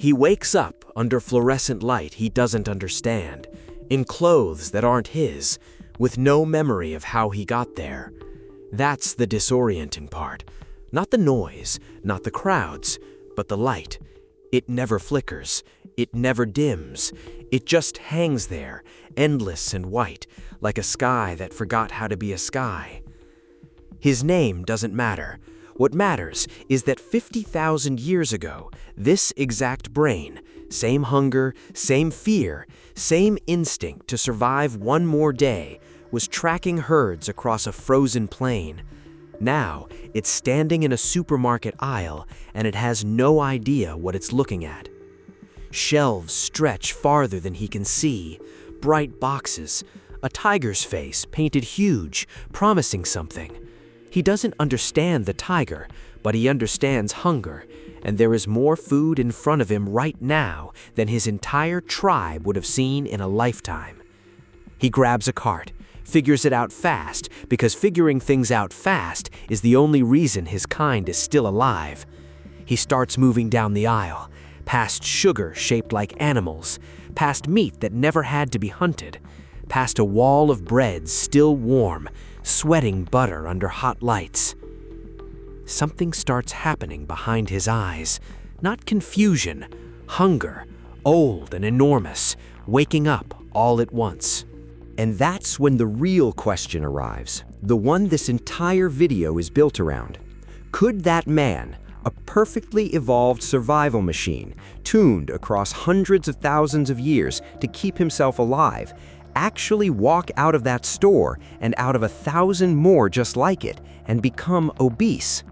He wakes up under fluorescent light he doesn't understand, in clothes that aren't his, with no memory of how he got there. That's the disorienting part. Not the noise, not the crowds, but the light. It never flickers. It never dims. It just hangs there, endless and white, like a sky that forgot how to be a sky. His name doesn't matter. What matters is that 50,000 years ago, this exact brain, same hunger, same fear, same instinct to survive one more day, was tracking herds across a frozen plain. Now, it's standing in a supermarket aisle and it has no idea what it's looking at. Shelves stretch farther than he can see, bright boxes, a tiger's face painted huge, promising something. He doesn't understand the tiger, but he understands hunger, and there is more food in front of him right now than his entire tribe would have seen in a lifetime. He grabs a cart, figures it out fast, because figuring things out fast is the only reason his kind is still alive. He starts moving down the aisle, past sugar shaped like animals, past meat that never had to be hunted, past a wall of bread still warm, sweating butter under hot lights. Something starts happening behind his eyes. Not confusion, hunger, old and enormous, waking up all at once. And that's when the real question arrives, the one this entire video is built around. Could that man, a perfectly evolved survival machine, tuned across hundreds of thousands of years to keep himself alive, actually walk out of that store and out of 1,000 more just like it and become obese?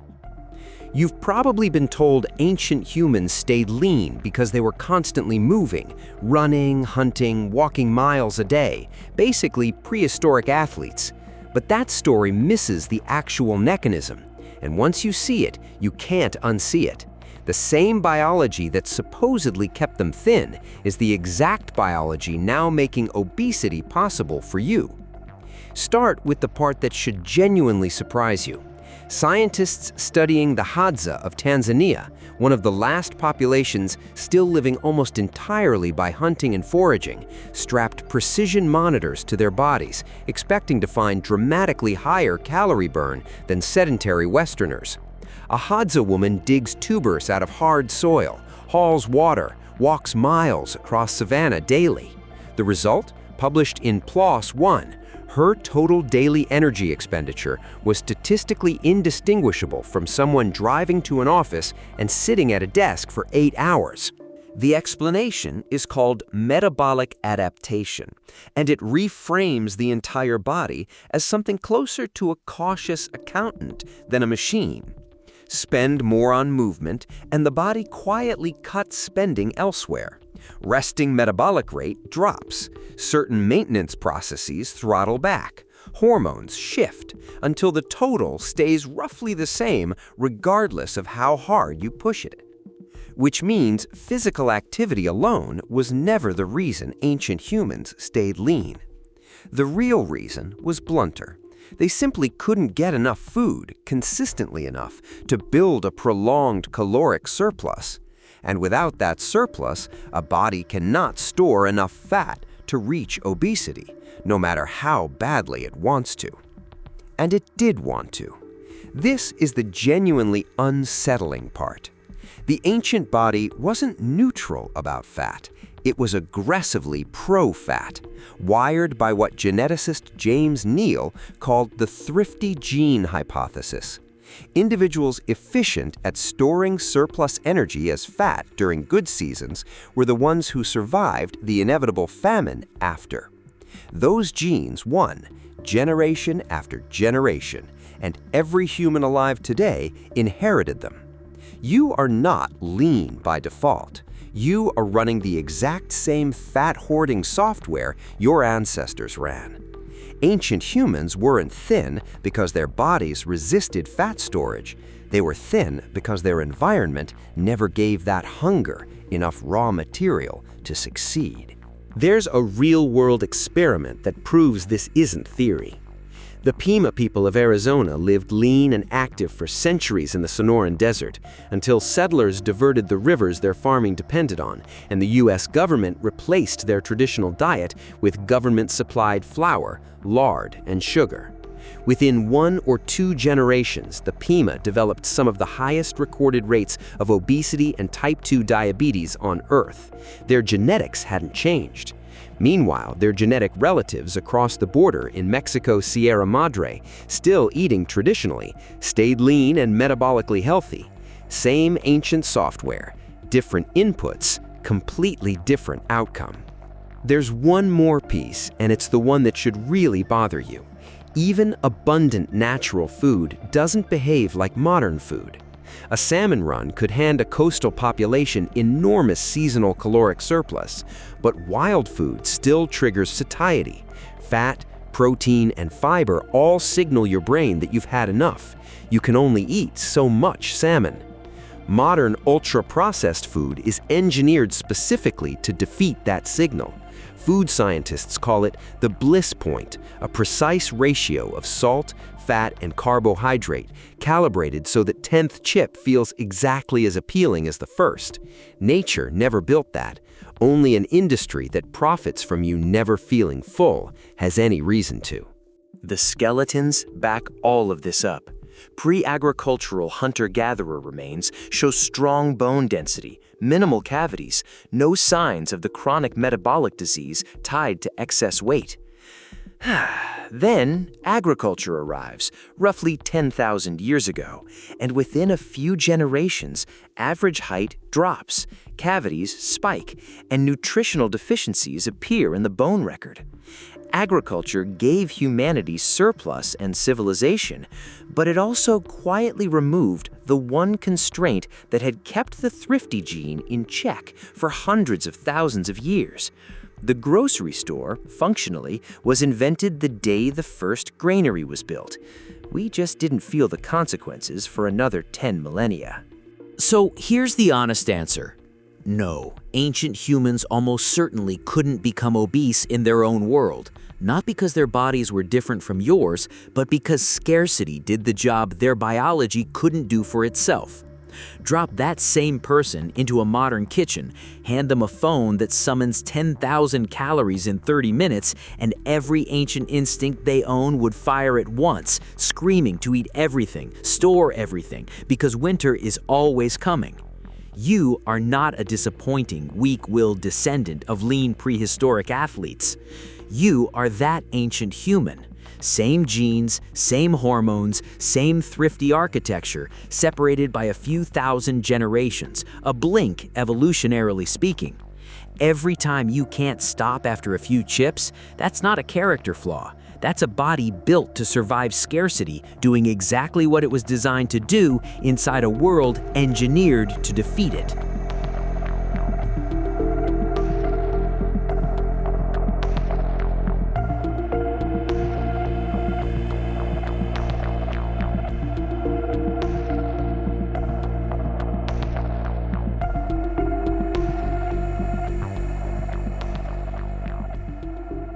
You've probably been told ancient humans stayed lean because they were constantly moving, running, hunting, walking miles a day, basically prehistoric athletes. But that story misses the actual mechanism, and once you see it, you can't unsee it. The same biology that supposedly kept them thin is the exact biology now making obesity possible for you. Start with the part that should genuinely surprise you. Scientists studying the Hadza of Tanzania, one of the last populations still living almost entirely by hunting and foraging, strapped precision monitors to their bodies, expecting to find dramatically higher calorie burn than sedentary Westerners. A Hadza woman digs tubers out of hard soil, hauls water, walks miles across savanna daily. The result? Published in PLOS One. Her total daily energy expenditure was statistically indistinguishable from someone driving to an office and sitting at a desk for 8 hours. The explanation is called metabolic adaptation, and it reframes the entire body as something closer to a cautious accountant than a machine. Spend more on movement, and the body quietly cuts spending elsewhere. Resting metabolic rate drops. Certain maintenance processes throttle back. Hormones shift until the total stays roughly the same regardless of how hard you push it. Which means physical activity alone was never the reason ancient humans stayed lean. The real reason was blunter. They simply couldn't get enough food consistently enough to build a prolonged caloric surplus. And without that surplus, a body cannot store enough fat to reach obesity, no matter how badly it wants to. And it did want to. This is the genuinely unsettling part. The ancient body wasn't neutral about fat. It was aggressively pro-fat, wired by what geneticist James Neal called the thrifty gene hypothesis. Individuals efficient at storing surplus energy as fat during good seasons were the ones who survived the inevitable famine after. Those genes won generation after generation, and every human alive today inherited them. You are not lean by default. You are running the exact same fat-hoarding software your ancestors ran. Ancient humans weren't thin because their bodies resisted fat storage. They were thin because their environment never gave that hunger enough raw material to succeed. There's a real-world experiment that proves this isn't theory. The Pima people of Arizona lived lean and active for centuries in the Sonoran Desert, until settlers diverted the rivers their farming depended on, and the U.S. government replaced their traditional diet with government-supplied flour, lard, and sugar. Within 1 or 2 generations, the Pima developed some of the highest recorded rates of obesity and type 2 diabetes on Earth. Their genetics hadn't changed. Meanwhile, their genetic relatives across the border in Mexico's Sierra Madre, still eating traditionally, stayed lean and metabolically healthy. Same ancient software, different inputs, completely different outcome. There's one more piece, and it's the one that should really bother you. Even abundant natural food doesn't behave like modern food. A salmon run could hand a coastal population enormous seasonal caloric surplus, but wild food still triggers satiety. Fat, protein, and fiber all signal your brain that you've had enough. You can only eat so much salmon. Modern ultra-processed food is engineered specifically to defeat that signal. Food scientists call it the bliss point, a precise ratio of salt, fat, and carbohydrate, calibrated so that 10th chip feels exactly as appealing as the first. Nature never built that. Only an industry that profits from you never feeling full has any reason to. The skeletons back all of this up. Pre-agricultural hunter-gatherer remains show strong bone density, minimal cavities, no signs of the chronic metabolic disease tied to excess weight. Then, agriculture arrives, roughly 10,000 years ago, and within a few generations, average height drops, cavities spike, and nutritional deficiencies appear in the bone record. Agriculture gave humanity surplus and civilization, but it also quietly removed the one constraint that had kept the thrifty gene in check for hundreds of thousands of years. The grocery store, functionally, was invented the day the first granary was built. We just didn't feel the consequences for another 10 millennia. So here's the honest answer. No, ancient humans almost certainly couldn't become obese in their own world. Not because their bodies were different from yours, but because scarcity did the job their biology couldn't do for itself. Drop that same person into a modern kitchen, hand them a phone that summons 10,000 calories in 30 minutes, and every ancient instinct they own would fire at once, screaming to eat everything, store everything, because winter is always coming. You are not a disappointing, weak-willed descendant of lean prehistoric athletes. You are that ancient human. Same genes, same hormones, same thrifty architecture, separated by a few thousand generations, a blink evolutionarily speaking. Every time you can't stop after a few chips, that's not a character flaw. That's a body built to survive scarcity, doing exactly what it was designed to do inside a world engineered to defeat it.